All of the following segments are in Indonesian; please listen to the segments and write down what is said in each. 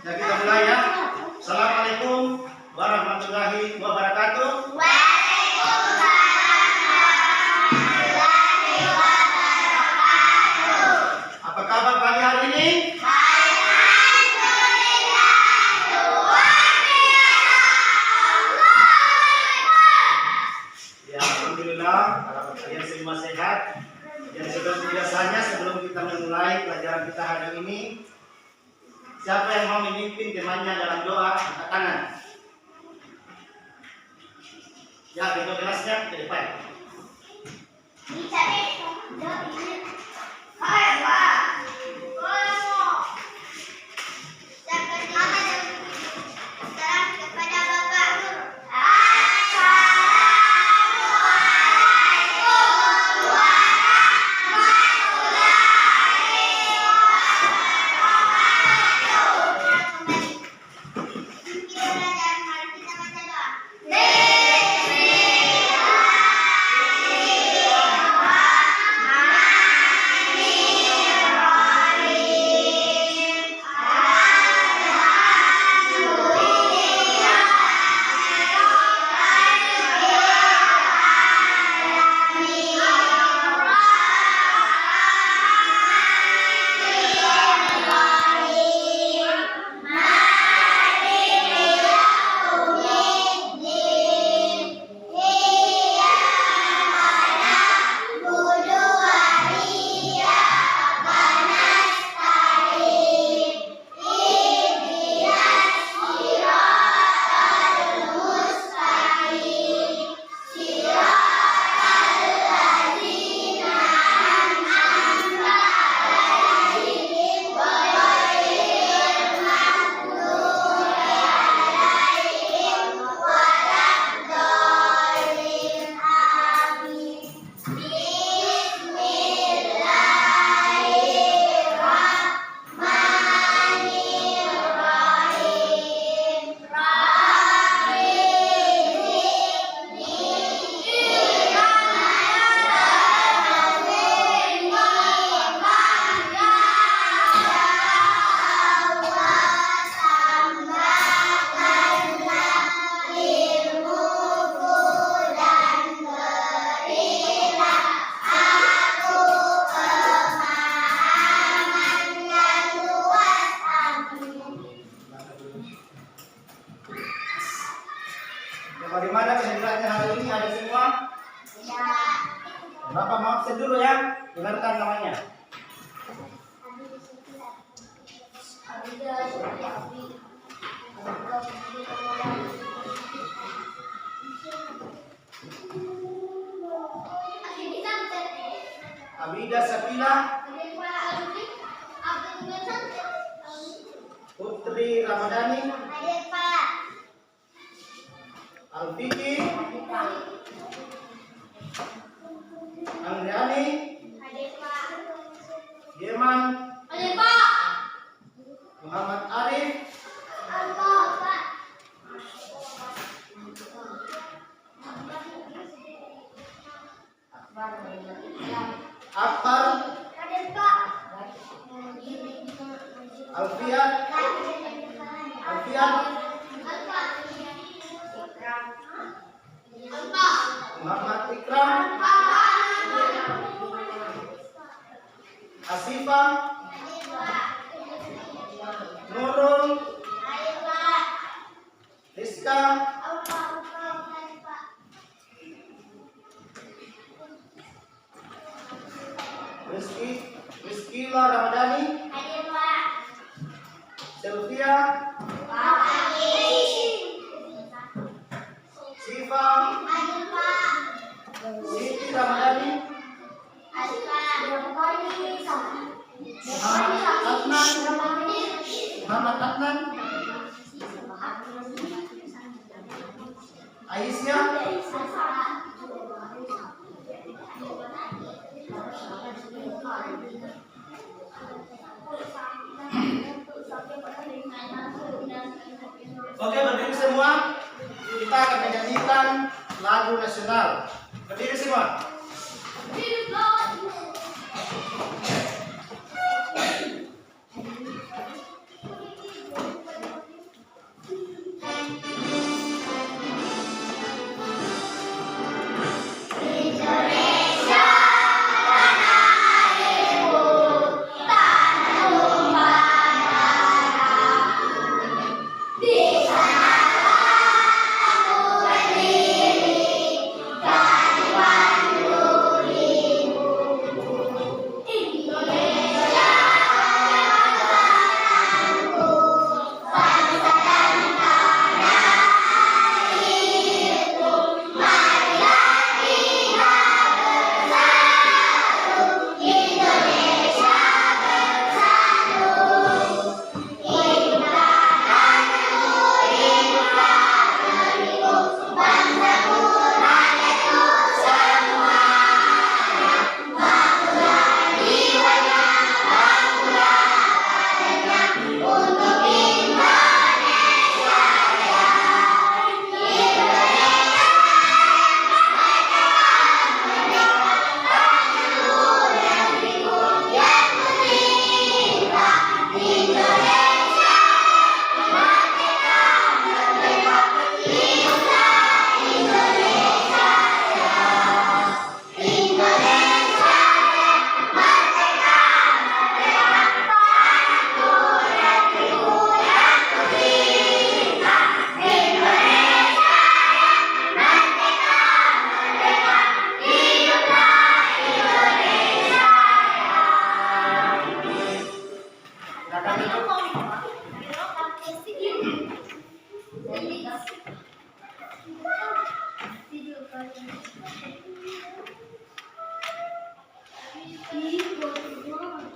Nah, kita mulai ya. Assalamualaikum warahmatullahi wabarakatuh. Apa kabar pagi hari ini? Ya, alhamdulillah. Kalian semua sehat. Yang seperti biasanya sebelum kita memulai pelajaran kita hari ini, siapa yang mau memimpin temannya dalam doa, angkat tangan. Ya, bento kelasnya ke depan. Bagaimana kesimpulannya hari ini? Ada semua? Ya. Bapak mau absen dulu ya. Dengarkan namanya. Abida Sapila, Putri Ramadhani, Alfiki, Andriani, Geman, Muhammad Arif, Akbar, Alfian, Siti Ramadhani, Muhammad Adnan, Aisyah, Oke, berdiri semua. Kita akan menyanyikan lagu nasional. Berdiri semua.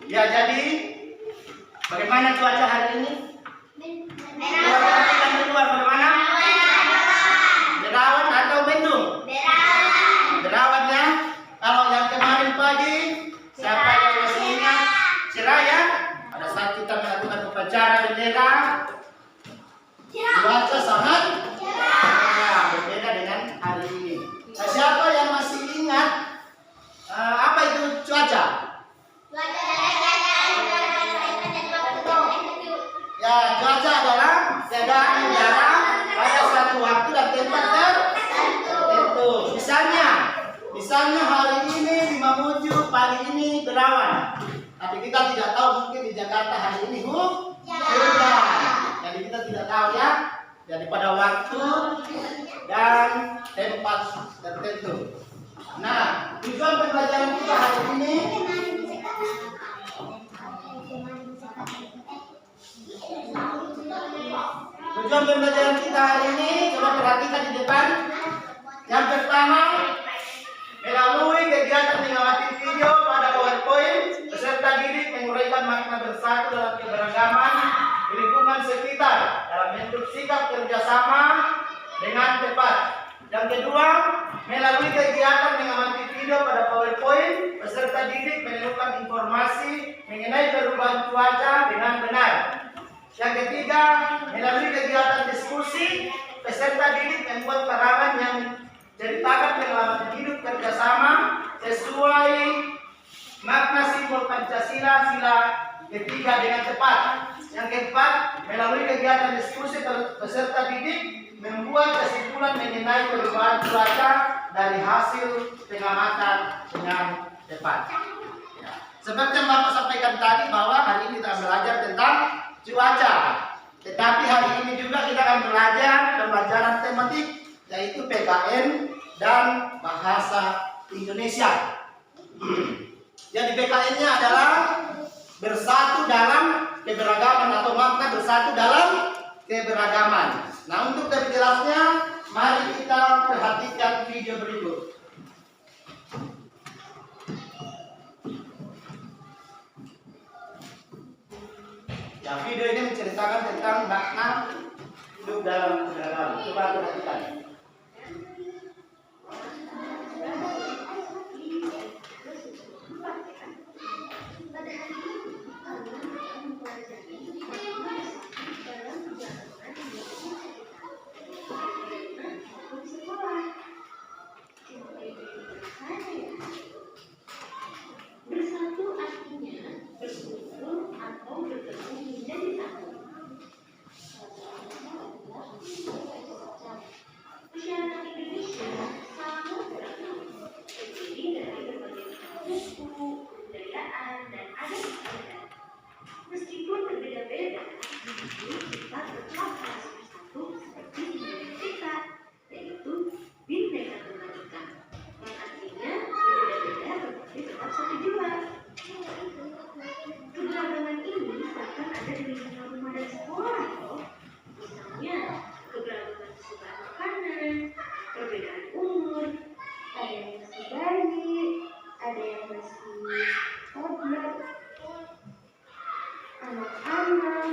Ya, jadi bagaimana cuaca hari ini? Cuaca kita keluar bagaimana? Jerawat atau mendung? Jerawatnya. Kalau yang kemarin pagi, siapa yang masih ingat? Cerah ya? Pada saat kita melakukan upacara bendera, cuaca sangat cerah, berbeda dengan hari ini. Nah, siapa yang masih ingat apa itu cuaca? Ya, cuaca adalah keadaan udara pada suatu waktu dan tempat tertentu. Misalnya hari ini di Mamuju pagi ini berawan. Tapi kita tidak tahu, mungkin di Jakarta hari ini hujan. Jadi kita tidak tahu ya. Jadi pada waktu dan tempat tertentu. Nah, tujuan pembelajaran kita hari ini coba perhatikan di depan. Yang pertama, melalui kegiatan mengamati video pada PowerPoint, peserta didik menguraikan makna bersatu dalam keberagaman di lingkungan sekitar dalam bentuk sikap kerjasama dengan tepat. Yang kedua, melalui kegiatan mengamati video pada PowerPoint, peserta didik menemukan informasi mengenai perubahan cuaca dengan benar. Yang ketiga, melalui kegiatan diskusi, peserta didik membuat karangan yang ceritakan pengalaman hidup kerjasama sesuai makna simbol Pancasila sila ketiga dengan tepat. Yang keempat, melalui kegiatan diskusi peserta didik membuat kesimpulan mengenai perubahan cuaca dari hasil pengamatan dengan tepat. Ya. Seperti yang Bapak sampaikan tadi bahwa hari ini kita belajar tentang cuaca. Tetapi hari ini juga kita akan belajar pembelajaran tematik yaitu PKN dan bahasa Indonesia. Jadi PKN-nya adalah bersatu dalam keberagaman atau makna bersatu dalam keberagaman. Nah, untuk lebih jelasnya, mari kita perhatikan video berikut. dalam seragam. Coba perhatikan. Bersatu artinya berkumpul atau bergabung menjadi satu. Masyarakat Indonesia sangat beragam, terdiri dari berbagai suku, kebudayaan, dan adat istiadat. Meskipun berbeda-beda, namun kita tetap harus bersatu seperti budaya kita, yaitu Bhinneka Tunggal Ika, yang artinya berbeda-beda tetapi tetap satu jiwa. Keberagaman ini bahkan ada di lingkungan rumah dan sekolah loh. Misalnya, keberagaman kesukaan makanan, perbedaan umur, ada yang masih bayi, ada yang masih toddler, anak-anak,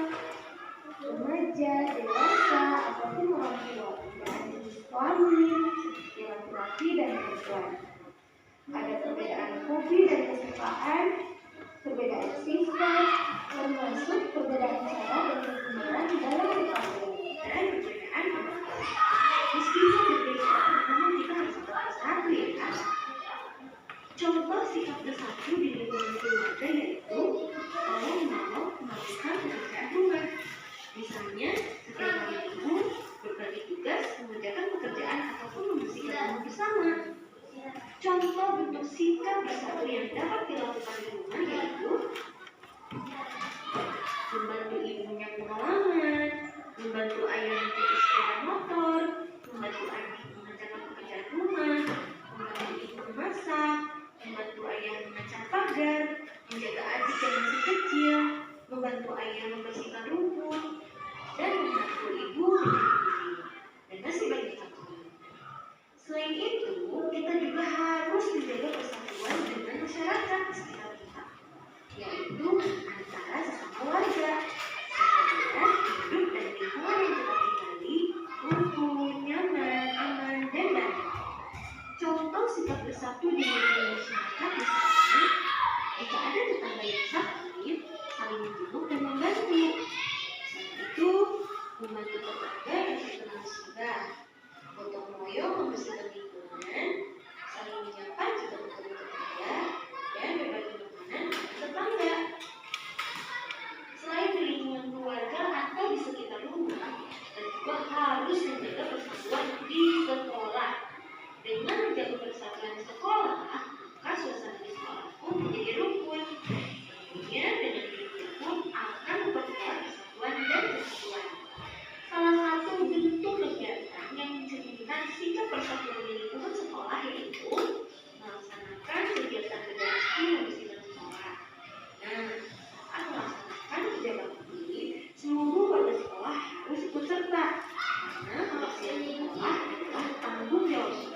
remaja, dewasa, ataupun orang tua, dan jenis kelamin seperti laki-laki dan perempuan. Ada perbedaan hobi dan kesukaan, perbedaan sifat, termasuk perbedaan cara dan perkembangan dalam bergaul, dan perbedaan agama. Meskipun berbeda, namun kita harus tetap bersatu ya. Contoh sikap bersatu di lingkungan keluarga yaitu saling menolong melakukan pekerjaan rumah. Misalnya, setiap hari Minggu berbagi tugas mengerjakan pekerjaan ataupun membersihkan rumah bersama. Contoh bentuk sikap bersatu yang dapat dilakukan di rumah yaitu membantu ibu menyapu halaman, membantu ayah mencuci sepeda motor, membantu adik mengerjakan pekerjaan rumah, membantu ibu memasak, membantu ayah mengecat pagar, menjaga adik yang masih kecil, membantu ayah membersihkan rumput, dan membantu ibu menyusui, dan masih banyak lagi. Selain itu, kita juga harus menjaga persatuan dengan masyarakat di sekitar kita, yaitu antara sesama warga, supaya hidup dan lingkungan yang kita tinggali rukun, nyaman, aman, dan baik. Contoh sikap bersatu di lingkungan masyarakat misalnya, jika ada tetangga yang sakit, saling menjenguk dan membantu. Selain itu, membantu tetangga yang terkena musibah, gotong royong membersihkan lingkungan, saling menyapa jika bertemu tetangga, dan berbagi makanan dengan tetangga. Selain di lingkungan keluarga atau di sekitar rumah, kita juga harus menjaga persatuan di sekolah. Dengan menjaga persatuan di sekolah, maka suasana di sekolah pun menjadi rukun. Tentunya dengan demikian pun akan memperkuat persatuan dan kesatuan. Salah satu bentuk kegiatan yang mencerminkan sikap persatuan di lingkungan sekolah yaitu melaksanakan kegiatan berbakti membersihkan sekolah. Nah, saat melaksanakan kegiatan ini, seluruh warga sekolah harus ikut serta, karena kebersihan sekolah adalah tanggung jawab semua.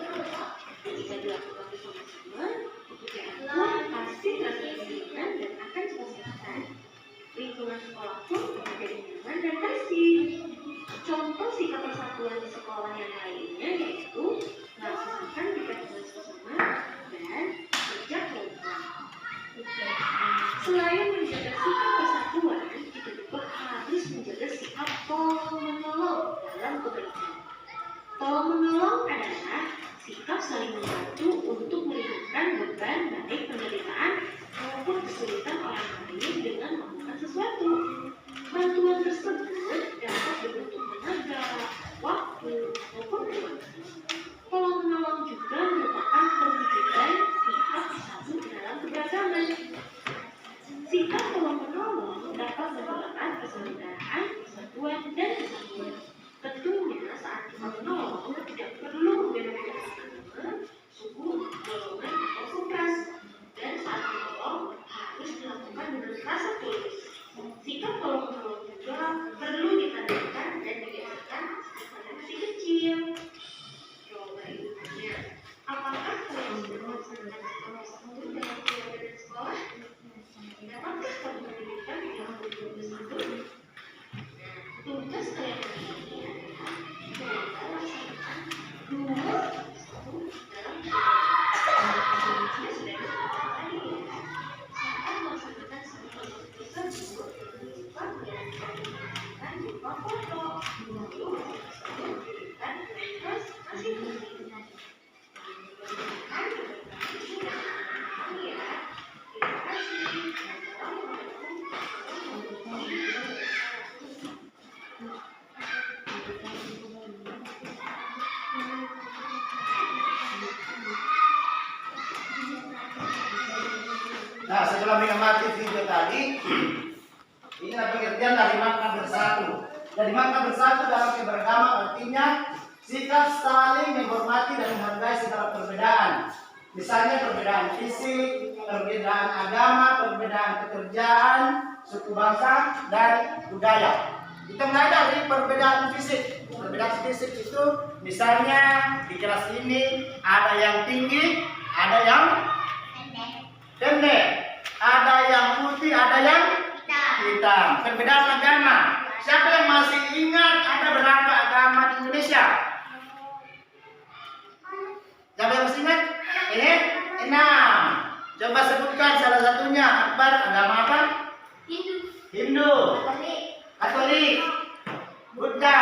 Jika dilakukan bersama-sama, pekerjaan pun pasti terasa ringan dan akan selesai. Lingkungan sekolah pun menjadi nyaman dan bersih. Contoh sikap persatuan di sekolah yang lainnya yaitu melaksanakan kegiatan bersama dan kerja kelompok. Selain menjaga sikap persatuan, kita juga harus menjaga sikap tolong-menolong dalam kebaikan. Tolong-menolong adalah sikap saling membantu untuk meringankan beban baik penderitaan maupun kesulitan orang lain dengan melakukan sesuatu. Bantuan tersebut dapat berbentuk tenaga, waktu, maupun uang. Tolong-menolong juga merupakan perwujudan sikap bersatu dalam keberagaman. Sikap tolong-menolong dapat memperkuat persaudaraan, persatuan, dan kesatuan. Tentunya saat kita menolong tidak perlu membeda-bedakan agama, suku, golongan, atau ras. Dan saat menolong harus dilakukan dengan rasa tulus. Sikap tolong-menolong juga perlu ditanamkan dan dibiasakan kepada masih kecil. Coba ibu tanya, apakah kalian sudah melaksanakan sikap bersatu dalam keluarga dan sekolah? Dapatkah kamu menunjukkan yang bersatu? Tugas kalian hari ini adalah setelah mengamati video tadi, ini adalah pengertian dari makna bersatu. Dari makna bersatu dalam keberagaman artinya sikap saling menghormati dan menghargai segala perbedaan. Misalnya perbedaan fisik, perbedaan agama, perbedaan pekerjaan, suku bangsa, dan budaya. Kita mulai dari perbedaan fisik. Perbedaan fisik itu misalnya di kelas ini ada yang tinggi, ada yang pendek, ada yang putih, ada yang hitam. Perbedaan agama. Siapa yang masih ingat ada berapa agama di Indonesia? Siapa yang masih ingat? Ini 6. Coba sebutkan salah satunya. Akbar, agama apa? Hindu, Katolik, Buddha,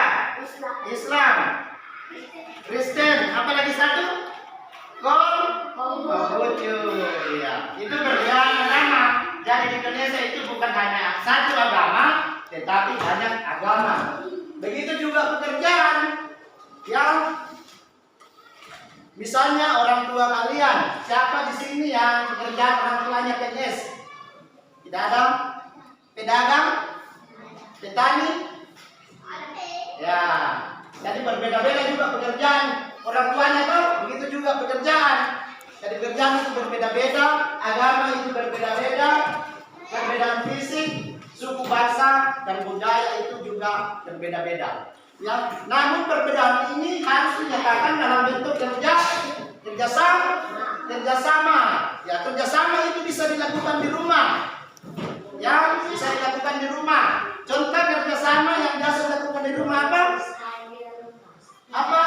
Islam, Kristen. Apa lagi satu? Konghucu. Ya, itu perbedaan agama. Jadi di Indonesia itu bukan hanya satu agama, tetapi banyak agama. Begitu juga pekerjaan. Yang misalnya orang tua kalian, siapa di sini yang pekerjaan orang tuanya PNS? Tidak ada? Pedagang? Petani? Ya, jadi berbeda-beda juga pekerjaan orang tuanya tuh. Begitu juga pekerjaan. Jadi pekerjaan itu berbeda-beda, agama itu berbeda-beda, perbedaan fisik, suku bangsa dan budaya itu juga berbeda-beda. Ya, namun perbedaan ini harus dinyatakan dalam bentuk kerjasama. Ya, kerjasama itu bisa dilakukan di rumah. Ya, bisa dilakukan di rumah. Contoh kerjasama yang biasa dilakukan di rumah apa? Apa?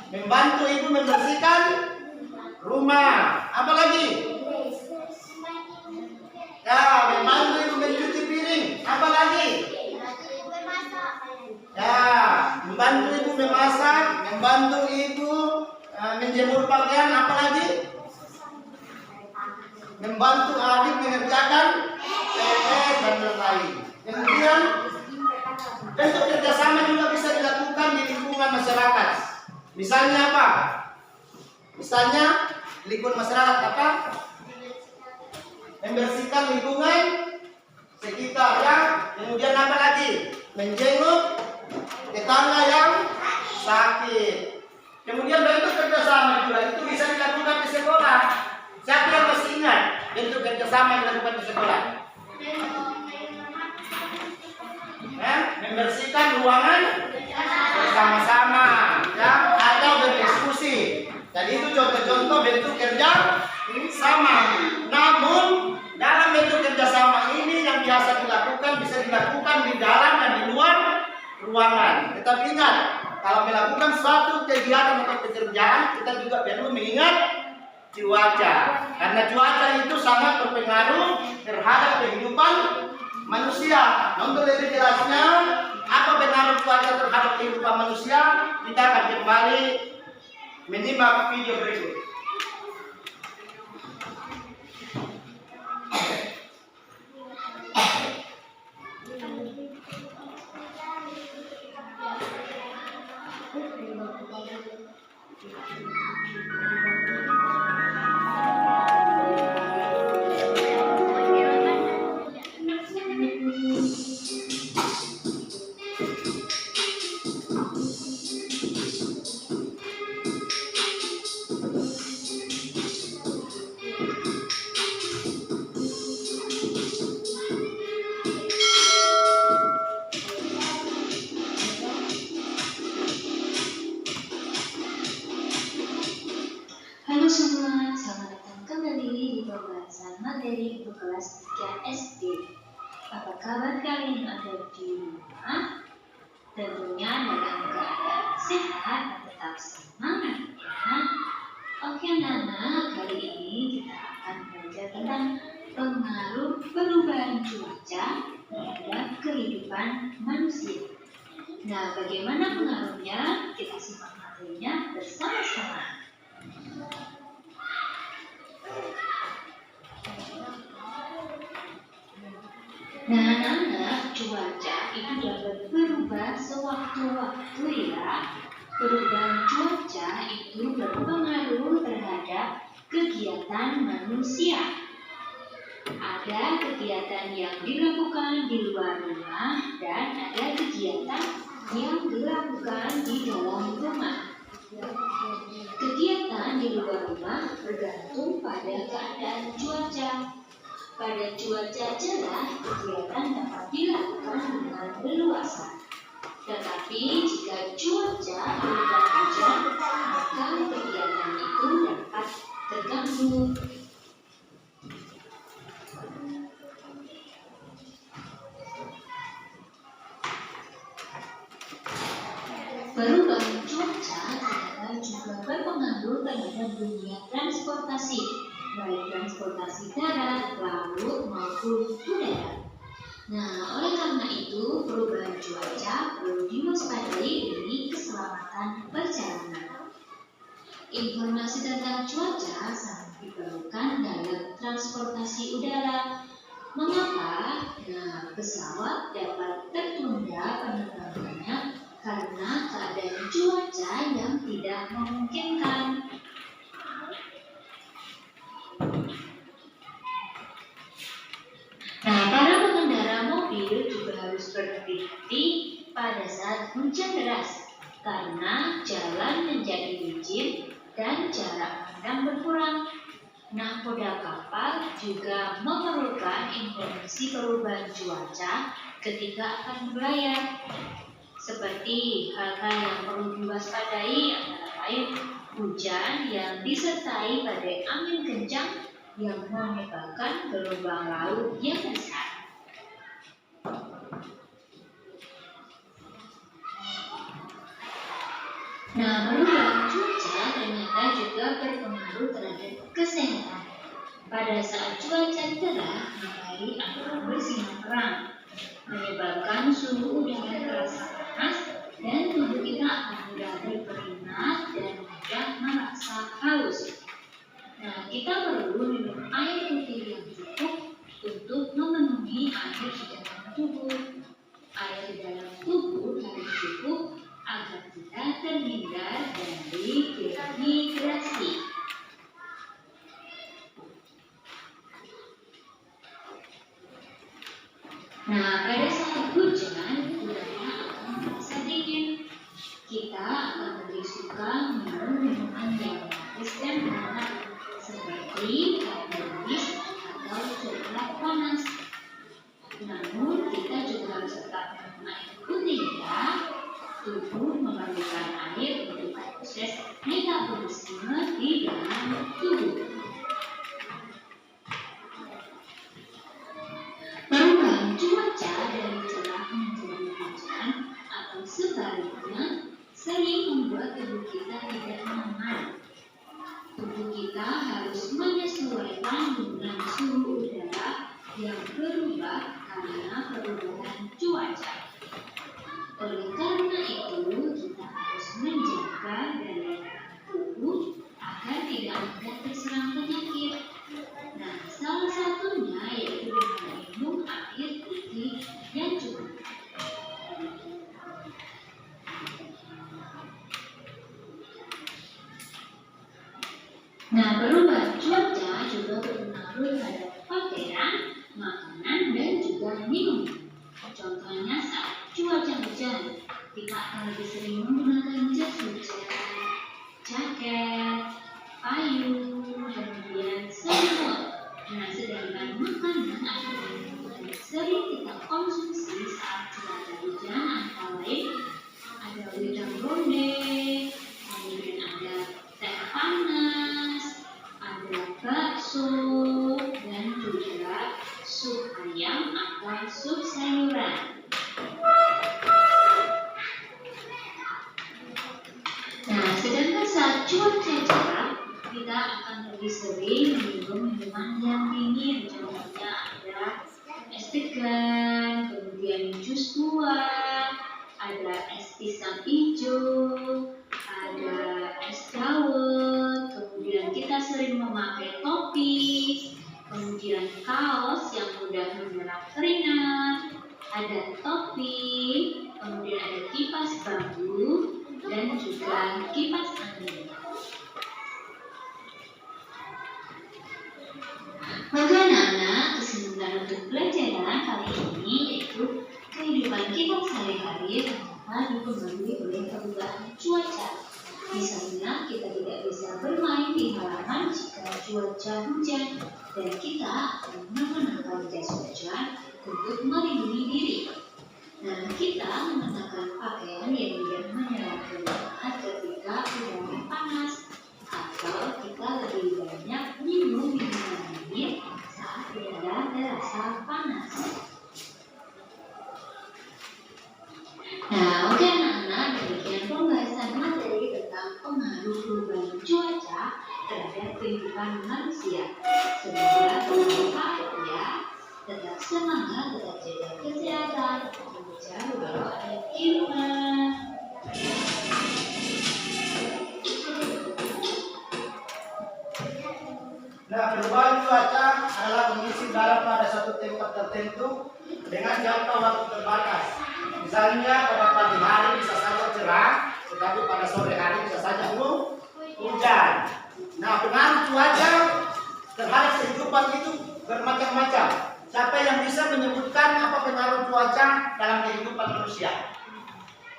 Membantu ibu membersihkan rumah. Apa lagi? Ya, membantu ibu mencuci piring. Apa lagi? Ya, membantu ibu memasak, membantu ibu menjemur pakaian. Apa lagi? Membantu adik mengerjakan PR dan lain-lain. Kemudian bentuk kerjasama juga bisa dilakukan di lingkungan masyarakat. Misalnya apa? Misalnya lingkungan masyarakat apa? Membersihkan lingkungan sekitar ya. Kemudian apa lagi? Menjenguk tetangga yang sakit. Kemudian bentuk kerjasama juga itu bisa dilakukan di sekolah. Siapa yang masih ingat bentuk kerjasama yang dilakukan di sekolah? Membersihkan ruangan bersama-sama, ya, atau berdiskusi. Jadi itu contoh-contoh bentuk kerja sama. Namun dalam bentuk kerjasama ini yang biasa dilakukan bisa dilakukan di dalam dan di luar ruangan. Tetapi ingat, kalau melakukan suatu kegiatan atau pekerjaan, kita juga perlu mengingat cuaca. Karena cuaca itu sangat berpengaruh terhadap kehidupan manusia. Untuk lebih jelasnya, apa pengaruh cuaca terhadap kehidupan manusia, kita akan kembali menyimak video berikut. Halo semua, selamat datang kembali di pembahasan materi untuk kelas 3 SD. Apa kabar kalian ada di rumah? Tentunya dalam keadaan sehat dan tetap semangat ya. Oke Nana, kali ini kita akan belajar tentang pengaruh perubahan cuaca terhadap kehidupan manusia. Nah, bagaimana pengaruhnya? Kita simak materinya bersama-sama. Nah, anak-anak, cuaca itu dapat berubah sewaktu-waktu ya. Perubahan cuaca itu berpengaruh terhadap kegiatan manusia. Ada ada kegiatan yang dilakukan di luar rumah dan ada kegiatan yang dilakukan di dalam rumah. Kegiatan di luar rumah bergantung pada keadaan cuaca. Pada cuaca cerah, kegiatan dapat dilakukan dengan leluasa. Tetapi jika cuaca berubah hujan, maka kegiatan itu dapat terganggu. Perubahan cuaca ternyata juga berpengaruh terhadap dunia transportasi, baik transportasi darat, laut, maupun udara. Nah, oleh karena itu, perubahan cuaca perlu diwaspadai demi keselamatan perjalanan. Informasi tentang cuaca sangat diperlukan dalam transportasi udara. Mengapa? Nah, pesawat dapat tertunda penerbangannya karena keadaan cuaca yang tidak memungkinkan. Nah, para pengendara mobil juga harus berhati-hati pada saat hujan deras karena jalan menjadi licin dan jarak pandang berkurang. Nahkoda kapal juga memerlukan informasi perubahan cuaca ketika akan berlayar. Seperti hal-hal yang perlu diwaspadai antara lain hujan yang disertai badai angin kencang yang menyebabkan gelombang laut yang besar. Nah, perubahan cuaca ternyata juga berpengaruh terhadap kesehatan. Pada saat cuaca cerah, matahari akan bersinar terang, menyebabkan suhu udara terasa panas dan tubuh kita akan mudah berkeringat dan mudah merasa haus. Nah, kita perlu minum air putih yang cukup untuk memenuhi air di dalam tubuh. Air di dalam tubuh harus cukup agar kita terhindar dari dehidrasi. Nah, pada saat hujan, udara akan terasa dingin. Kita akan lebih suka minum minuman yang manis dan hangat, seperti teh manis atau coklat panas. Namun, kita juga harus tetap minum air putih ya. Tubuh memerlukan air untuk proses metabolisme di dalam tubuh. Perubahan cuaca dari cerah menjadi hujan atau sebaliknya sering membuat tubuh kita tidak nyaman. Tubuh kita harus menyesuaikan dengan suhu udara yang berubah karena perubahan cuaca. Oleh karena itu, kita harus menjaga daya tahan tubuh agar tidak mudah terserang penyakit. Nah, salah satunya yaitu dengan minum air putih yang cukup. Nah, perubahan cuaca juga berpengaruh terhadap pakaian, makanan, dan juga minuman. Contohnya saat cuaca hujan, kita akan lebih sering menggunakan jas hujan, jaket, payung, kemudian selimut. Nah, sedangkan makanan atau minuman yang sering kita konsumsi saat cuaca hujan antara lain ada wedang ronde, kemudian ada teh panas, ada bakso, dan juga sup ayam atau sup sayuran. Nah, sedangkan saat cuaca cerah, kita akan lebih sering minum minuman yang dingin. Contohnya ada es degan, kemudian jus buah, ada es pisang hijau, ada es dawet, kemudian kita sering memakai topi, kemudian kaos yang mudah menyerap keringat, ada topi, kemudian ada kipas bambu, dan juga kipas angin. Maka anak-anak, kesimpulan kita sehari-hari ternyata dipengaruhi oleh perubahan cuaca. Misalnya, kita tidak bisa bermain di halaman jika cuaca hujan, dan kita akan menggunakan jas hujan untuk melindungi diri. Nah, kita mengenakan pakaian yang tidak menyerap keringat ketika udara panas, atau kita lebih banyak minum minuman dingin saat udara terasa panas. Nah, oke anak-anak, demikian pembahasan materi tentang pengaruh perubahan cuaca terhadap kehidupan manusia. Semoga bermanfaat ya. Tetap semangat, tetap jaga kesehatan, menjaga walau ada iman. Nah, perubahan cuaca adalah kondisi udara pada suatu tempat tertentu dengan jangka waktu terbatas. Misalnya pada pagi hari bisa saja cerah, tetapi pada sore hari bisa saja hujan. Nah, pengaruh cuaca terhadap kehidupan itu bermacam-macam. Siapa yang bisa menyebutkan apa pengaruh cuaca dalam kehidupan manusia?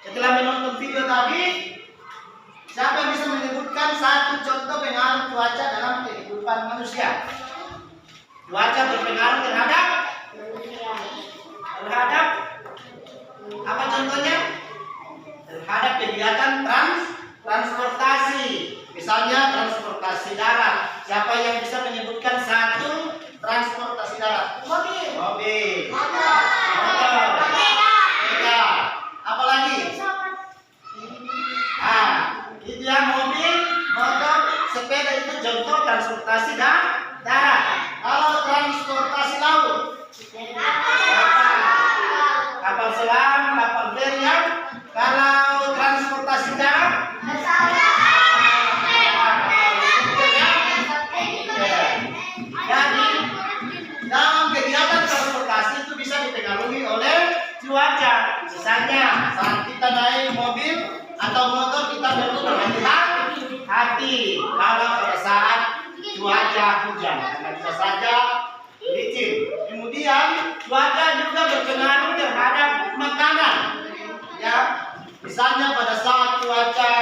Setelah menonton video tadi, siapa yang bisa menyebutkan satu contoh pengaruh cuaca dalam kehidupan manusia? Cuaca berpengaruh terhadap apa contohnya? Terhadap kegiatan transportasi. Misalnya transportasi darat. Siapa yang bisa menyebutkan satu transportasi darat? Mobil. Motor. Sepeda. Apa lagi? Itu ya, mobil, motor, sepeda itu contoh transportasi darat. Kalau transportasi laut, kapal selam, kapal feri. Kalau transportasi darat, jadi dalam kegiatan transportasi itu bisa dipengaruhi oleh cuaca. Misalnya saat kita naik mobil atau motor, kita perlu berhati-hati kalau pada saat cuaca hujan, karena bisa saja licin. Kemudian cuaca juga berpengaruh terhadap makanan. Ya, misalnya pada saat cuaca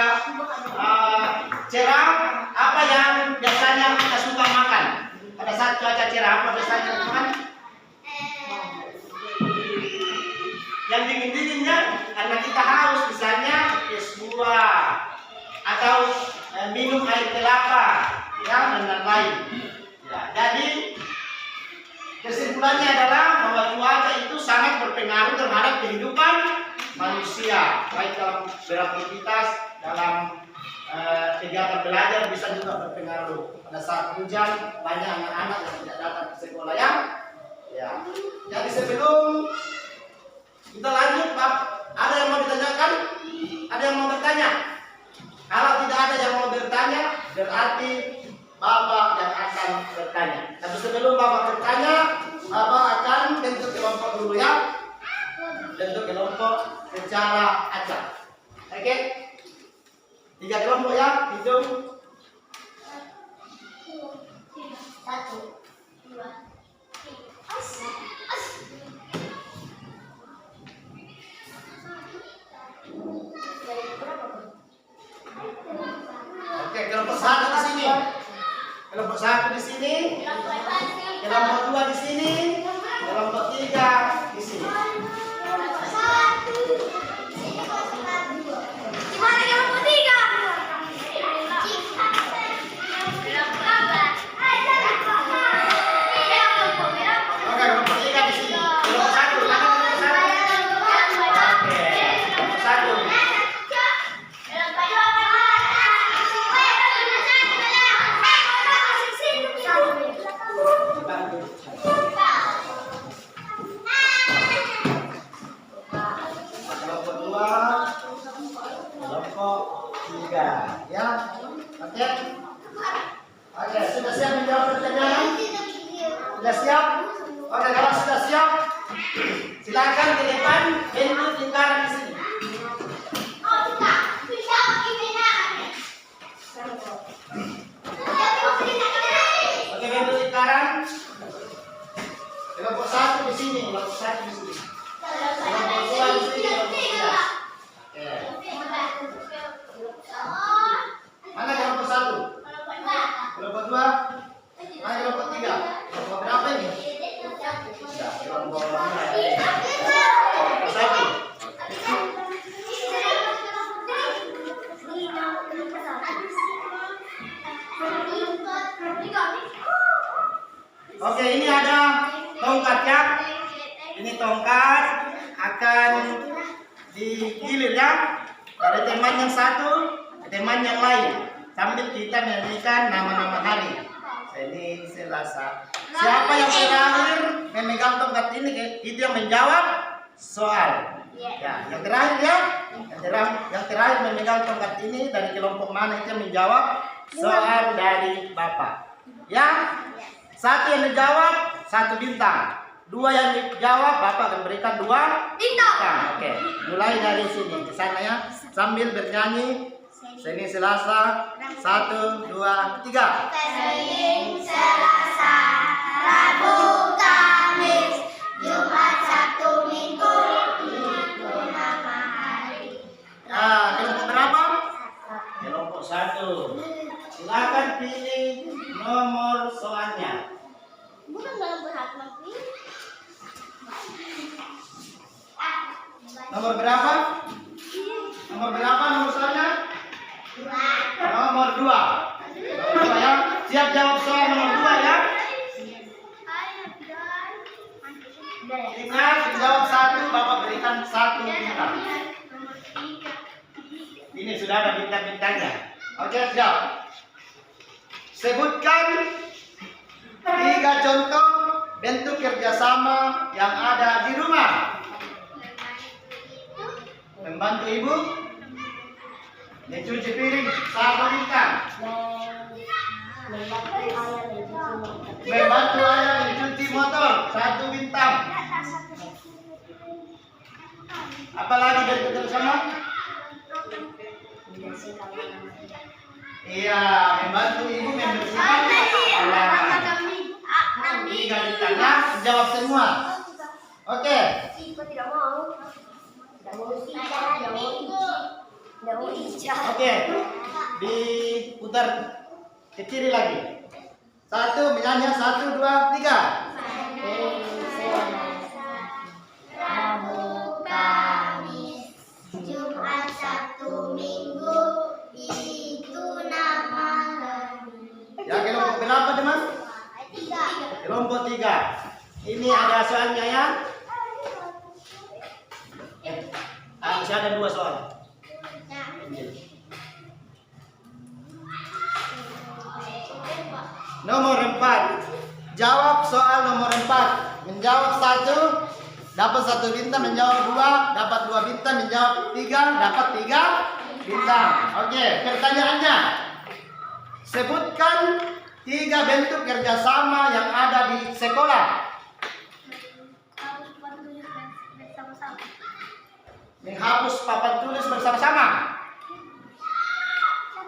cerah, apa yang biasanya kita suka makan? Pada saat cuaca cerah, apa biasanya kita makan? Yang dingin-dinginnya, karena kita haus, misalnya es buah atau minum air kelapa, ya, dan lain-lain. Ya, jadi kesimpulannya adalah bahwa cuaca itu sangat berpengaruh terhadap kehidupan manusia, baik dalam beraktivitas, dalam kegiatan belajar bisa juga berpengaruh. Pada saat hujan, banyak anak-anak yang tidak datang ke sekolah ya. Jadi sebelum kita lanjut, Pak, ada yang mau ditanyakan? Ada yang mau bertanya? Kalau tidak ada yang mau bertanya, berarti Bapak yang akan bertanya. Tapi sebelum Bapak bertanya, Bapak akan bentuk kelompok dulu ya. Bentuk kelompok secara acak. Oke? 3 kelompok ya, hitung. 1, 2, 3. Oke, kelompok 1 di sini. Kelompok 1 di sini. Kelompok 2 di sini. Kelompok 3 di sini. Gimana kelompok 3? Oke, kelompok 3 di sini. Kelompok 1, mana kelompok 1? Oke, kelompok 1. Kelompok 2, kelompok 3, ya. Oke. Oke, sudah siap menjawab pertanyaan? Sudah siap? Oke, kalau sudah siap, silakan ke depan, bentuk lingkaran di sini. Oke, bentuk lingkaran. Kelompok 1 di sini, kelompok 1 di sini. Kelompok 2 di sini. kelompok 2. Ayo kelompok 3. Kelompok berapa ini? Ya, kelompok 1. Oke, ini ada tongkat ya. Ini tongkat akan digilir ya dari teman yang satu ke teman yang lain sambil kita menyanyikan nama-nama hari. Senin, Selasa. Siapa yang terakhir memegang tongkat ini itu yang menjawab soal. Ya, yang terakhir ya. Yang terakhir memegang tongkat ini dari kelompok mana itu yang menjawab soal dari Bapak. Ya. Satu yang menjawab 1 bintang. 2 yang dijawab Bapak akan berikan 2 bintang. Oke, mulai dari sini ke sana ya. Sambil bernyanyi. Senin, Selasa. 1, 2, 3. Senin, Selasa, Rabu, Kamis, Jumat, Sabtu, Minggu, itu nama hari. Kelompok berapa? Kelompok 1. Silakan pilih nomor soalnya. Bukan dalam berhak nanti. Nomor berapa? Nomor berapa nomor soalnya? Nomor 2. Nomor 2 ya. Siap jawab soal nomor 2 ya. Ingat, jawab 1 Bapak berikan 1 bintang. Ini sudah ada bintang-bintangnya. Oke, siap. Sebutkan 3 contoh bentuk kerjasama yang ada di rumah. Membantu ibu, mencuci piring, 1 bintang. Membantu ayah mencuci motor, 1 bintang. Apalagi bentuk kerjasama? Iya, membantu ibu membersihkan halaman. 3 bintangnya, jawab semua. Oke. Oke, diputar ke kiri lagi. 1 menyanyi, 1, 2, 3. Rabu, Kamis, Jumat, Sabtu, Minggu, itu nama hari. Ya, kelompok berapa teman? 3. Kelompok 3. Ini ada soalnya ya. Masih ada 2 soal. Nomor 4. Jawab soal nomor 4. Menjawab 1 dapat 1 bintang, menjawab 2 dapat 2 bintang, menjawab 3 dapat 3 bintang. Oke, pertanyaannya. Sebutkan 3 bentuk kerjasama yang ada di sekolah. Menghapus papan tulis bersama-sama.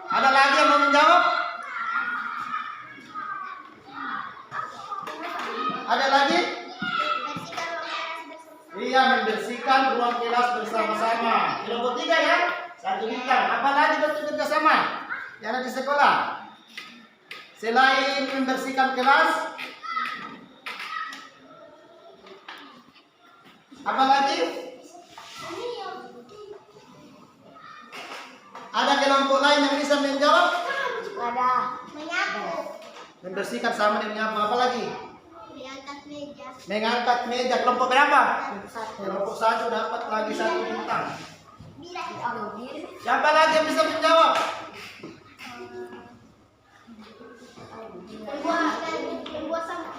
Ada lagi yang mau menjawab? Ada lagi? Iya, membersihkan ruang kelas bersama-sama. Kelompok 3 ya, 1 bintang. Apa lagi bentuk kerjasama yang ada di sekolah? Selain membersihkan kelas, apa lagi? Ada kelompok lain yang bisa menjawab? Ada. Menyapu. Membersihkan sama dengan menyapu. Apa lagi? Mengangkat meja. Mengangkat meja. Kelompok berapa? 1. Kelompok 1 dapat lagi 1 bintang. Bila. Siapa lagi yang bisa menjawab? Membuat sampah.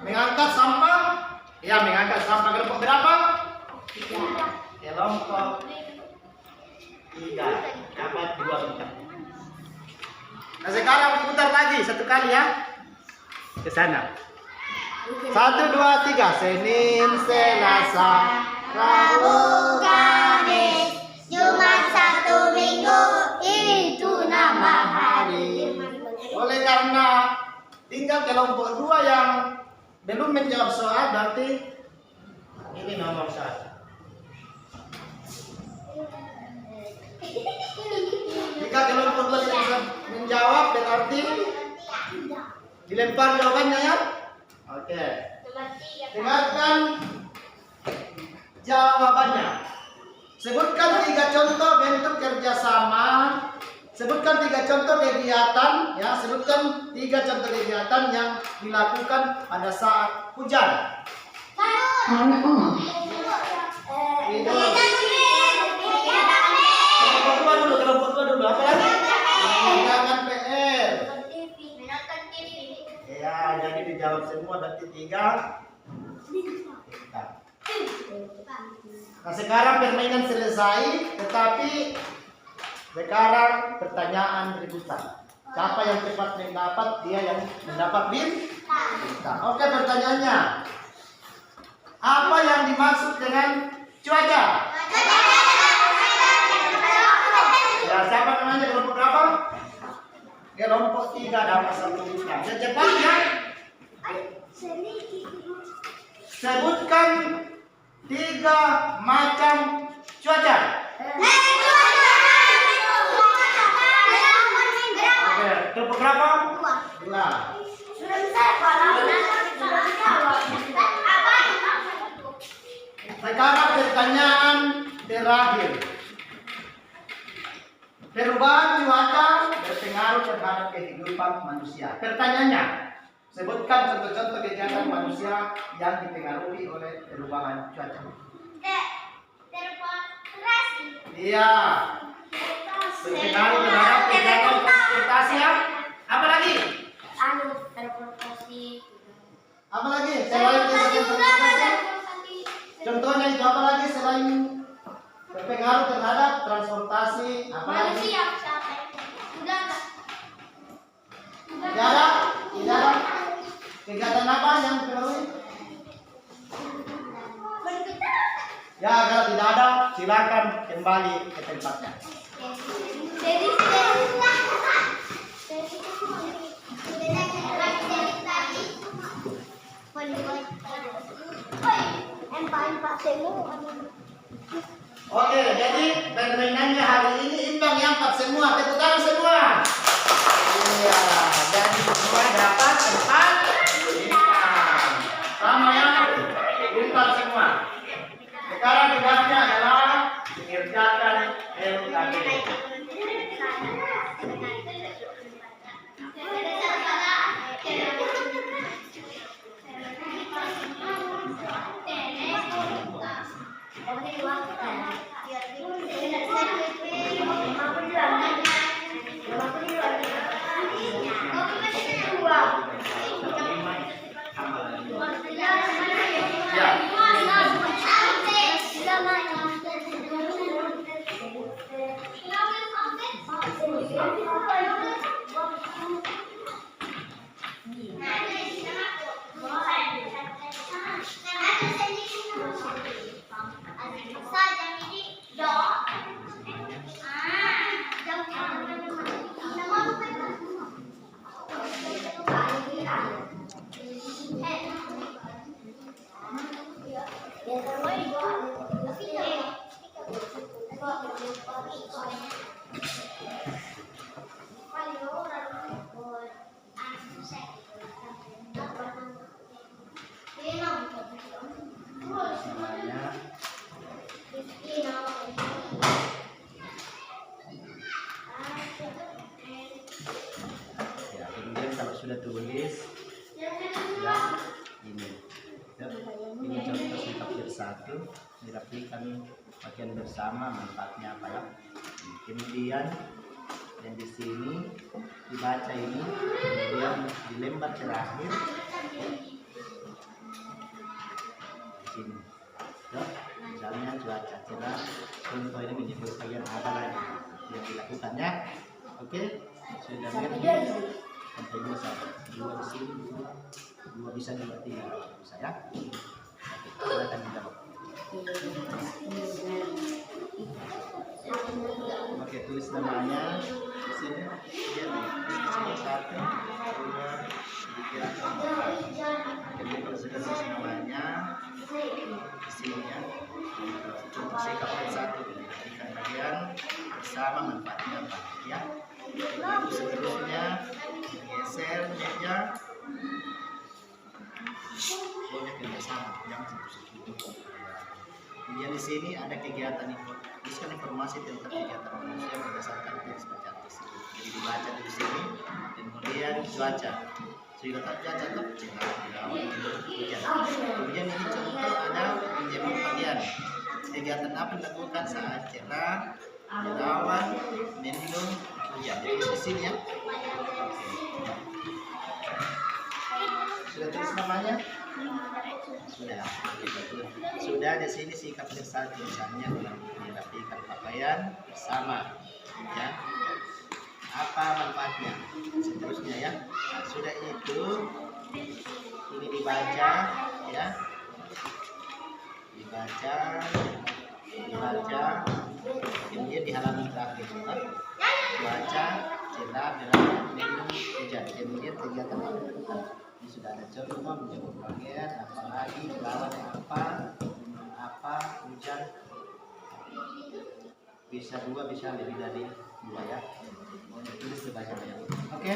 Mengangkat sampah? Ya, mengangkat sampah. Kelompok berapa? 3. Kelompok 3 dapat 2 bintang. Nah, sekarang putar lagi 1 kali ya. Ke sana. 1, 2, 3. Senin, Selasa, Rabu, Kamis, Jumat, Sabtu, Minggu, itu nama hari. Oleh karena tinggal kelompok 2 yang belum menjawab soal, berarti ini nomor 1. Jika kelompok 2 tidak bisa menjawab berarti dilempar jawabannya ya. Oke. Dengarkan jawabannya. Sebutkan 3 contoh bentuk kerjasama. Sebutkan 3 contoh kegiatan, ya. Sebutkan 3 contoh kegiatan yang dilakukan pada saat hujan. Kelompok dua dulu. Apa lagi? Mengerjakan PR. Ya, jadi dijawab semua berarti 3. Nah, sekarang permainan selesai, tetapi sekarang pertanyaan berikutnya. Siapa yang cepat mendapat, dia yang mendapat bintang. Oke, pertanyaannya. Apa yang dimaksud dengan cuaca? Ya, siapa namanya? Kelompok berapa? Kelompok 3 dapat 1 bintang. Secepatnya sebutkan 3 macam cuaca. Oke, kelompok berapa? 2. Sekarang pertanyaan terakhir. Perubahan cuaca berpengaruh terhadap kehidupan manusia. Pertanyaannya, sebutkan contoh-contoh kegiatan manusia yang dipengaruhi oleh perubahan cuaca. Iya. Berpengaruh terhadap kegiatan transportasi. Apa lagi? Apa lagi? Selain kegiatan transportasi. Contohnya itu apa lagi selain berpengaruh terhadap transportasi? Apa lagi? Tidak. Kegiatan apa yang dipengaruhi? Ya, kalau tidak ada, silakan kembali ke tempatnya. Oke, jadi permainannya hari ini imbang ya, 4 semua. Tepuk tangan semua. Iya, dan semua dapat 4 bintang. Sama ya, bintang semua. Sekarang tugasnya adalah mengerjakan LKB. Sudah tulis ya, ini contoh sifat bersatu, dirapikan bagian bersama, manfaatnya apa ya. Kemudian yang di sini dibaca ini, kemudian di lembar terakhir di sini ya, misalnya cuaca cerah, contoh ini menyebut bagian apa lagi yang dilakukannya. Oke, sudah mengerti. Sampai 2 saja, 2 di sini, 2 bisa juga 3 bisa ya. Silakan menjawab. Oke, tulis namanya di sini. Dia di sini 1, 2, 3, 4. Kemudian sudah tulis namanya di sini ya. Contoh sikap 1 bagian bersama manfaatnya apa ya. Seterusnya geser meja. Boleh kerjasama, jangan satu-satu. Kemudian di sini ada kegiatan tuliskan informasi tentang kegiatan manusia berdasarkan teks bacaan tersebut. Jadi dibaca di sini, dan kemudian cuaca. Sudah tak cuaca tak cerah, hujan. Kemudian ini contoh ada menjadi bagian kegiatan apa dilakukan saat cerah, berawan, mendung, hujan. Jadi di sini ya. Sudah tulis namanya? Sudah di sini sikap bersatu misalnya merapikan pakaian bersama ya. Apa manfaatnya? Seterusnya ya. Nah, sudah itu ini dibaca ya. Dibaca kemudian di halaman terakhir ya. Cuaca cerah, berawan, mendung, hujan. Kemudian kegiatan apa? Ini sudah ada contoh menjemput bagian, apa lagi, lawan apa, hujan, bisa 2, bisa lebih dari 2 ya. Mau ditulis dibaca ya. Oke.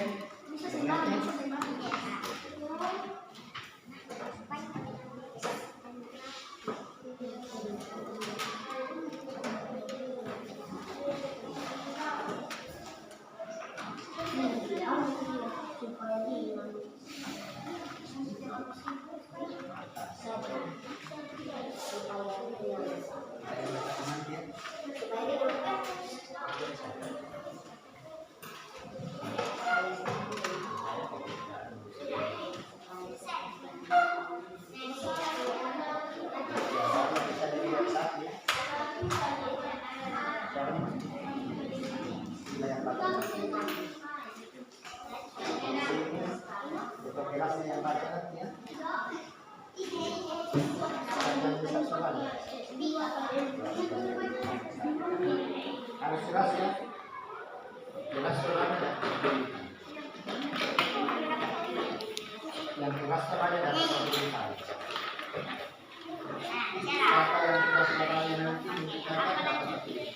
Harus jelas ya. Jelas terangnya. Yang jelas terangnya dan pemerintahan. Apa yang jelas terangnya nanti menunjukkan dapat dipilih.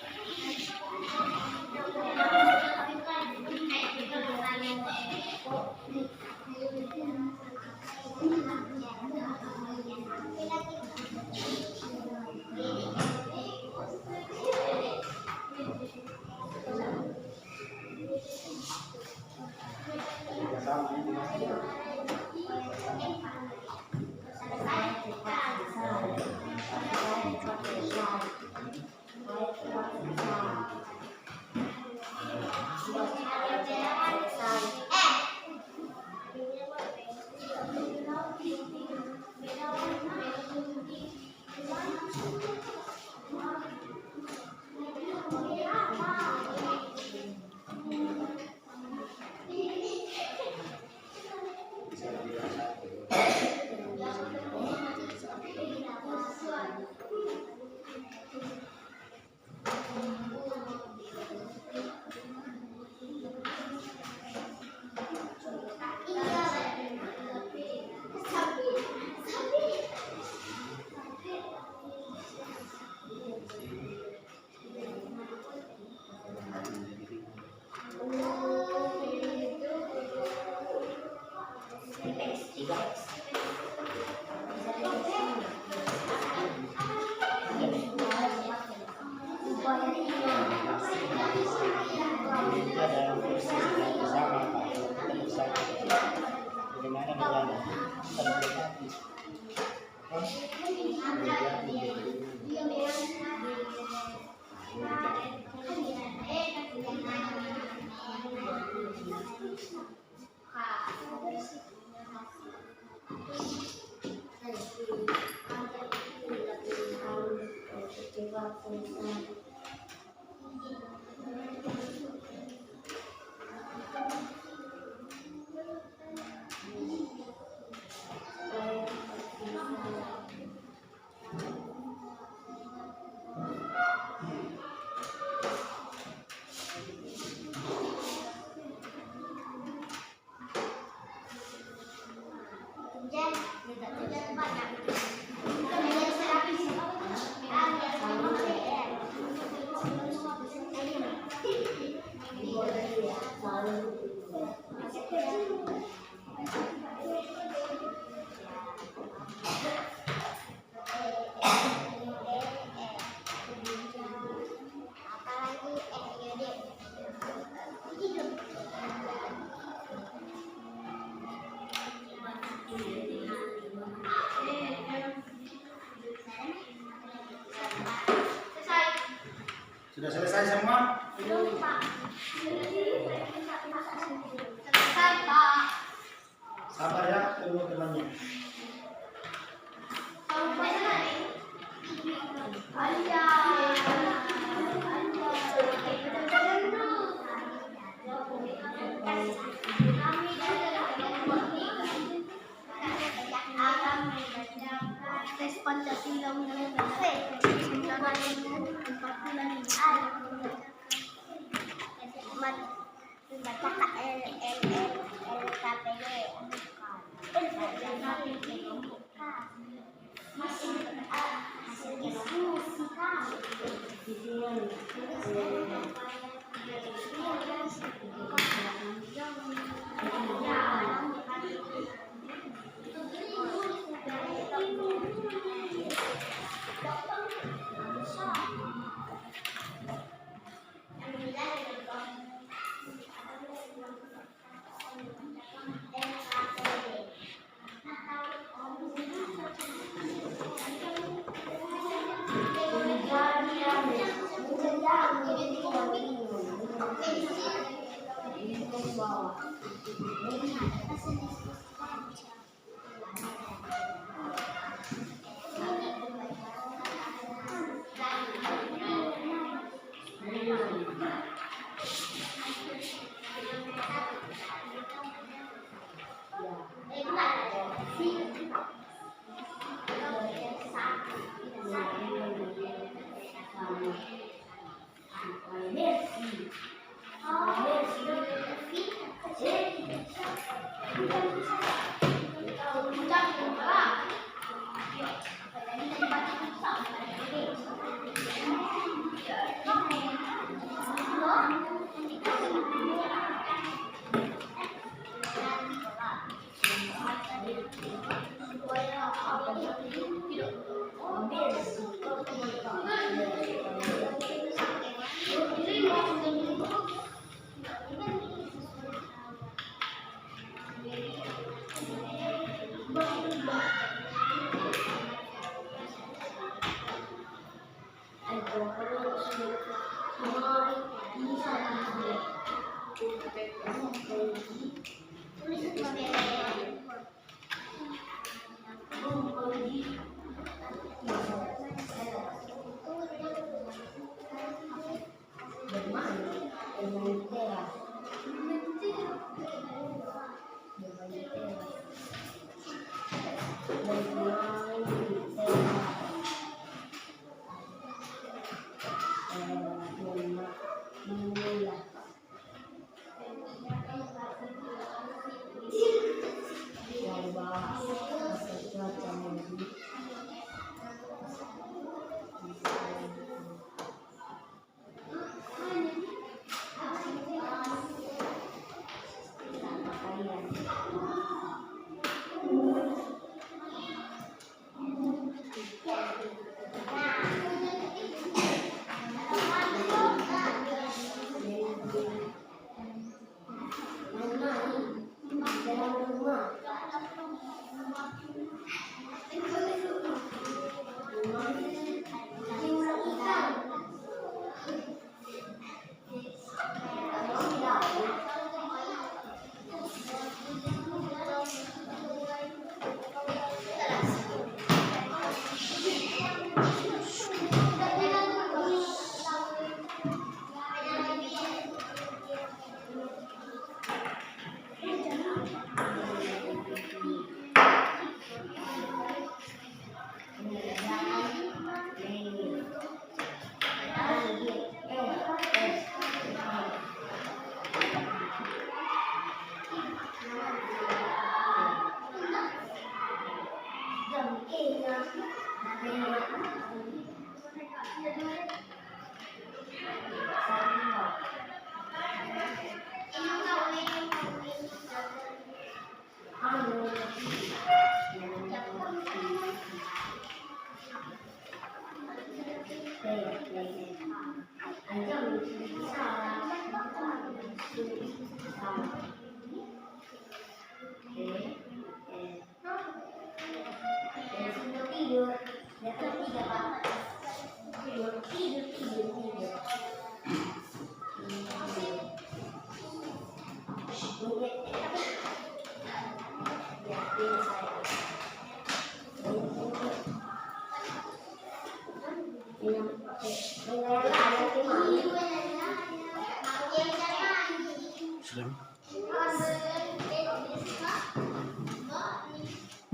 Iya.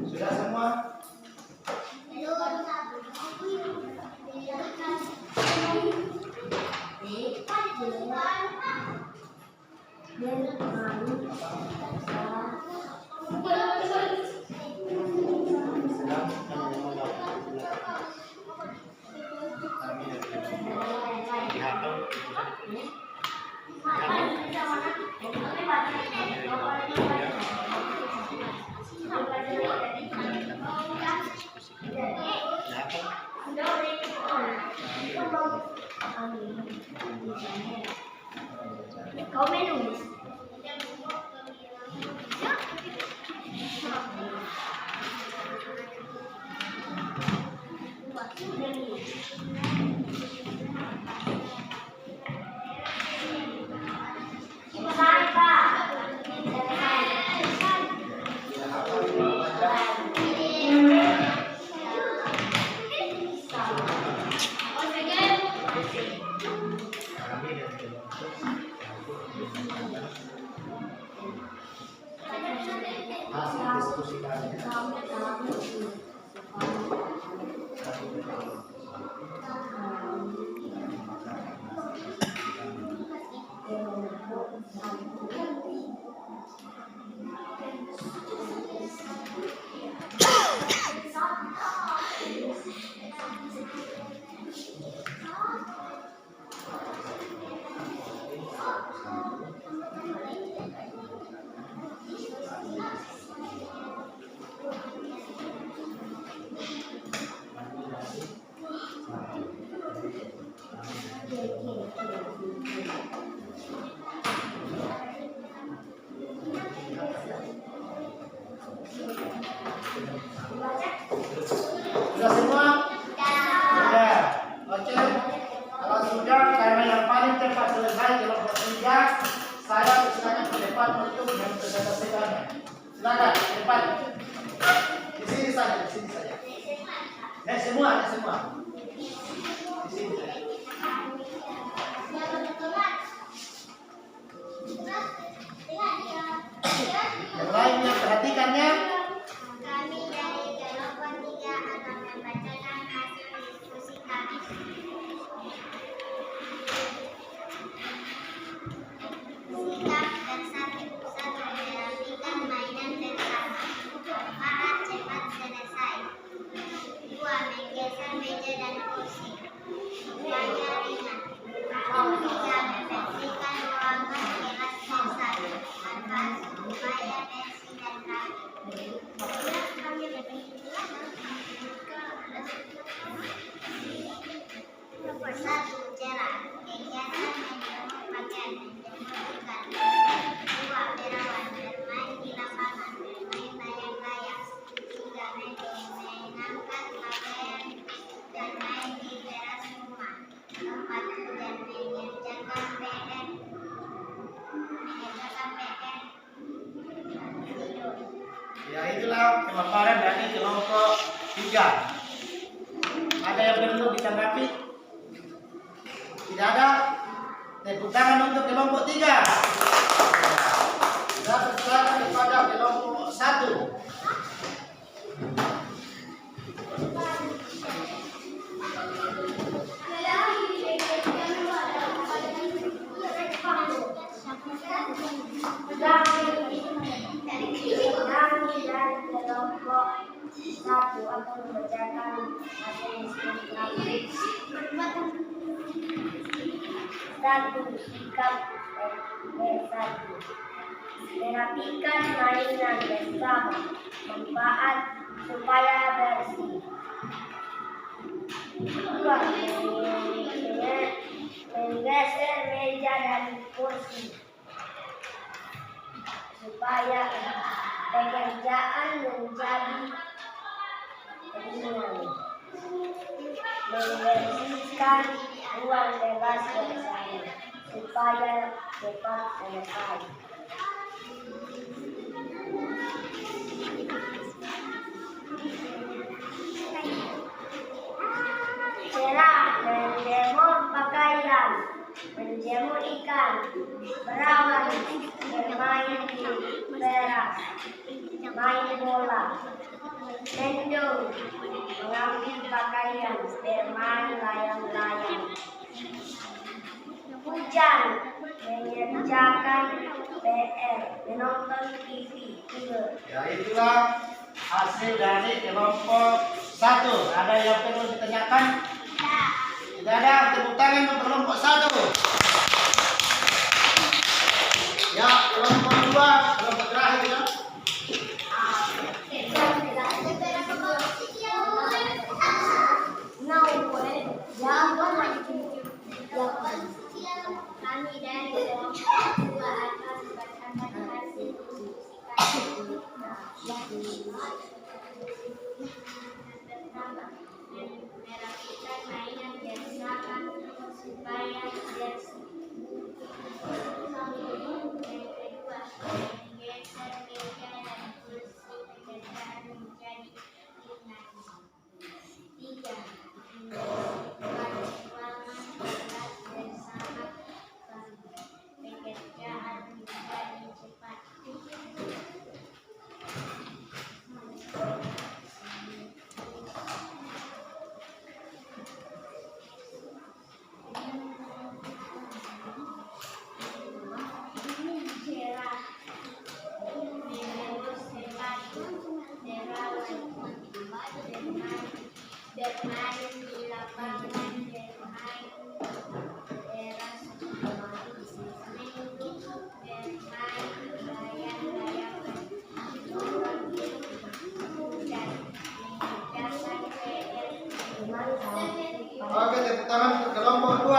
Sudah semua? Kau menulis. Pak. hasil diskusi kami. Sudah semua? Sudah. Oke. Kalau sudah, karena yang paling cepat selesai kelompok 3, saya silakan ke depan untuk yang presentasikannya. Silakan ke depan. Di sini saja, di sini saja. Semua. Di sini saja. Yang lainnya perhatikannya. Kami dari kelompok 3 akan membacakan hasil diskusi kami. Sikap bersatu merapikan mainan bersama. Manfaat cepat selesai. 2. Menggeser meja dan kursi supaya ringan. 3. Membersihkan ruangan kelas bersama. Manfaat supaya bersih dan rapi. Satu, jalan. Kegiatan menjemur pakaian, menjemur ikan. 2. Berawan, bermain di lapangan, bermain layang-layang. 3. Mengangkat pakaian dan main di teras rumah. 4. Dan mengerjakan PR. Tidur. Ya, itulah pemaparan dari kelompok 3. Ada yang perlu ditanggapi? Tidak ada? Tepuk tangan untuk kelompok 3. Kita persilakan kepada kelompok 1. Kami dari kelompok 1 akan membacakan hasil diskusi kami. 1. Sikap bersatu merapikan mainan bersama. Manfaat supaya bersih. 2. Menggeser meja dan kursi supaya pekerjaan menjadi ringan. Membersihkan ruang bebas bersama supaya cepat selesai. Cerah, menjemur pakaian, menjemur ikan, berawan, bermain di teras, main bola, mendung, mengambil pakaian, bermain layang-layang, hujan, mengerjakan PR, menonton TV, tidur. Ya, itulah hasil dari kelompok 1. Ada yang perlu ditanyakan? Tidak ada. Tepuk tangan untuk kelompok 1. Ya, kelompok 2, kelompok terakhir ya. Kami dari kelompok 2 akan membacakan hasil diskusi pertama, merapikan mainan bersama supaya bersih. Yang kedua, menggeser meja dan kursi pekerjaan menjadi ringan. 3. Membersihkan ruangan kelas bersama pekerjaan menjadi cepat. bermain di lapangan bermain teras mengikuti bermain layang-layangan turun dan memindahkan PR. Oke, tepuk tangan untuk kelompok 2.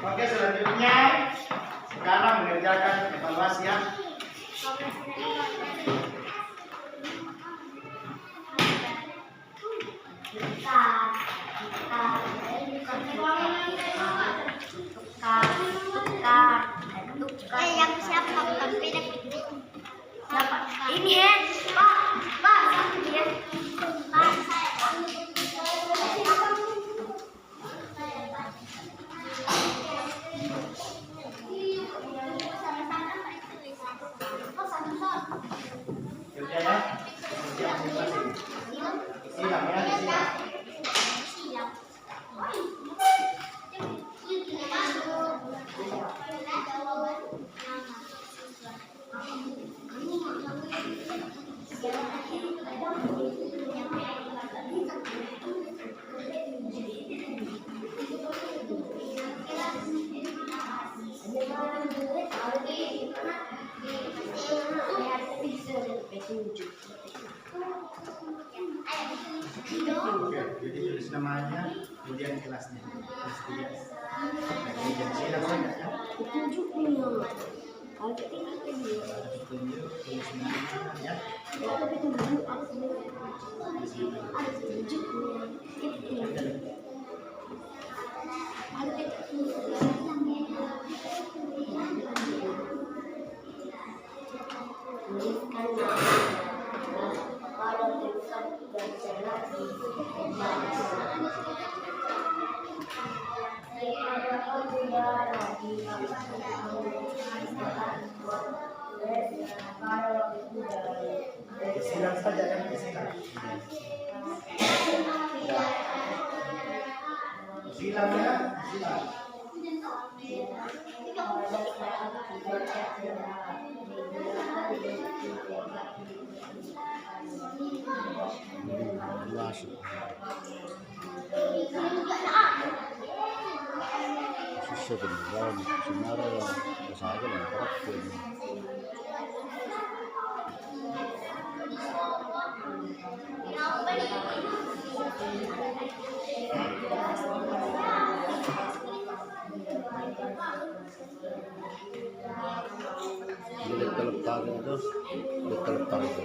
Oke, selanjutnya sekarang mengerjakan evaluasi ya. Yang siapa tapi Dapat ini ya, Pak, ya. Pak, saya Kerja ya. Silang ya, silang. Oke, jadi tulis namanya, kemudian kelasnya. Kelas 3. Nah, kemudian silang saja ya. Tunjuk, tulis namanya ya. Silang saja ya, silang. Silang ya, silang. Susah beneran, sebenarnya usaha yang praktis. Letak itu, letak itu.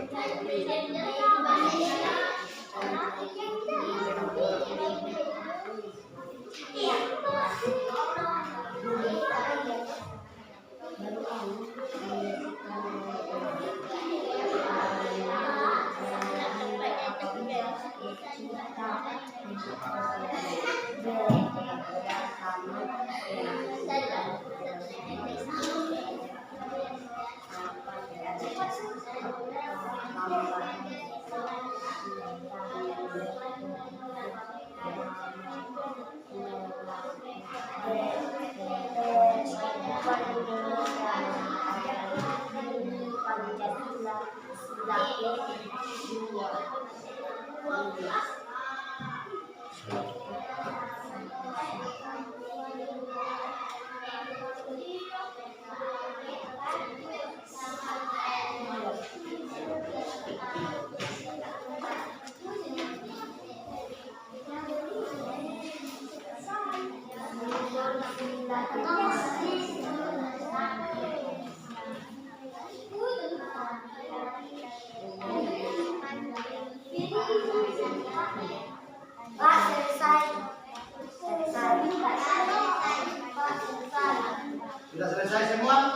Sudah selesai semua?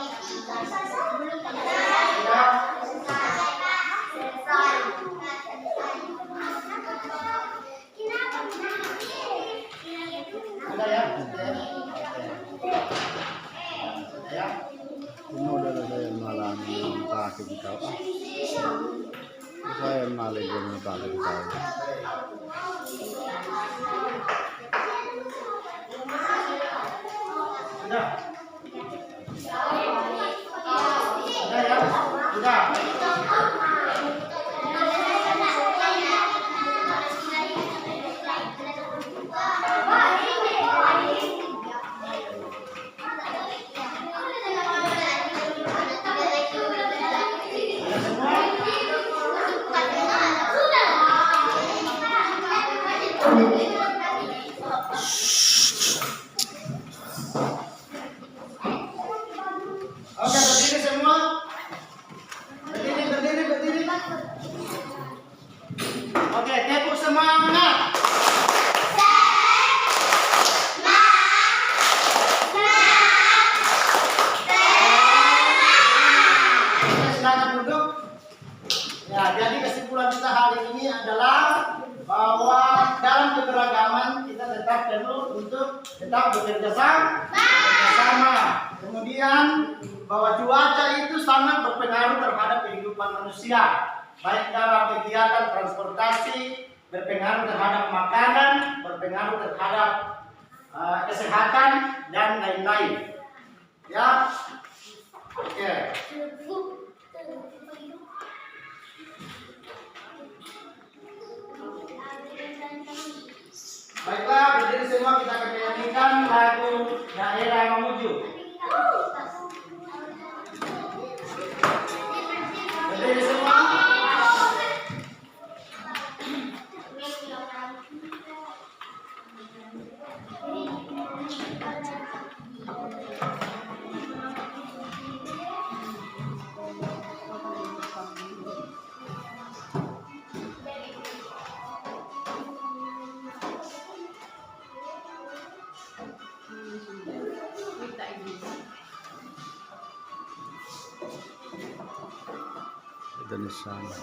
Sudah ya? Sudah ya? Penuh pakai kita. Saya malah belum pakai kita. Sudah. Sudah ya? Sudah. Oke, berdiri semua. Berdiri. Oke, tepuk semangat. Silakan duduk. Ya, jadi kesimpulan kita hari ini adalah bahwa dalam keberagaman kita tetap perlu untuk tetap bekerja sama. Kemudian bahwa cuaca itu sangat berpengaruh terhadap kehidupan manusia, baik dalam kegiatan transportasi, berpengaruh terhadap makanan, berpengaruh terhadap kesehatan dan lain-lain. Ya, oke. Baiklah, berdiri semua, kita akan menyanyikan lagu Daerah Mamuju. Berdiri semua. Dan di sana.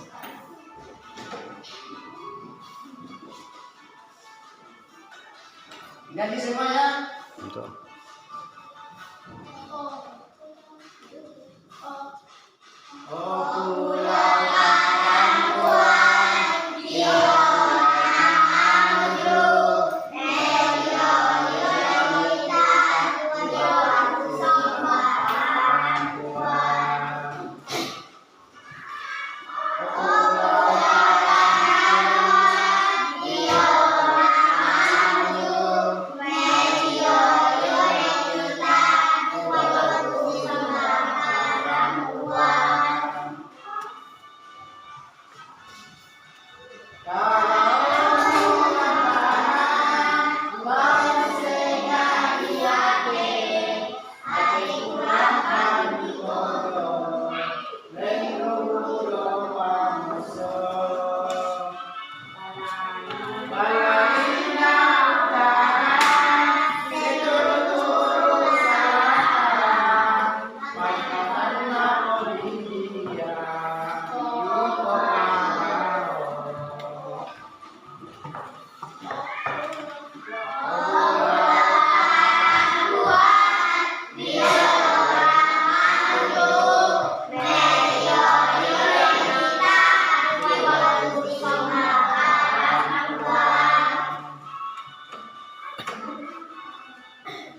Nyanyi semua ya. Untuk Oh pulau Kapuan, yo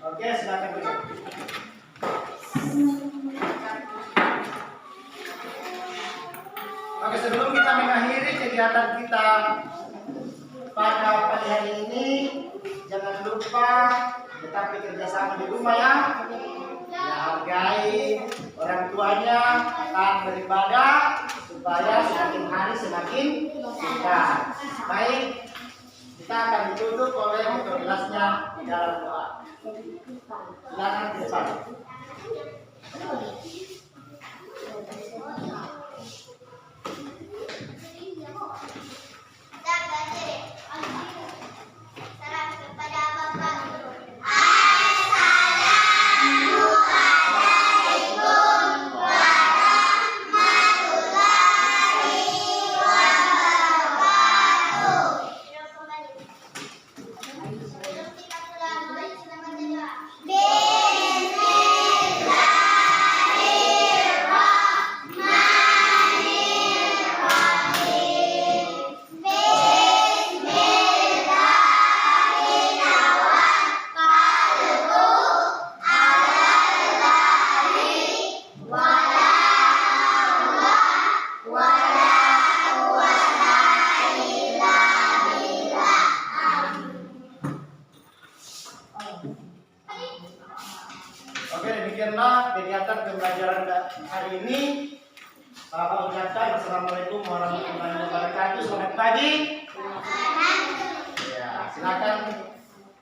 Oke, silakan duduk. Oke, sebelum kita mengakhiri kegiatan kita pada pagi hari ini, jangan lupa tetap bekerja sama di rumah ya. Ya, hargai orang tuanya, akan beribadah supaya semakin hari semakin singkat. Baik, kita akan ditutup oleh kelasnya di dalam doa. Silakan ke depan. Salam kepada Bapak Guru. Bismillahirrahmanirrahim. Oke, demikianlah kegiatan pembelajaran hari ini. Saya ucapkan Assalamualaikum warahmatullahi wabarakatuh. Selamat pagi. Ya, silakan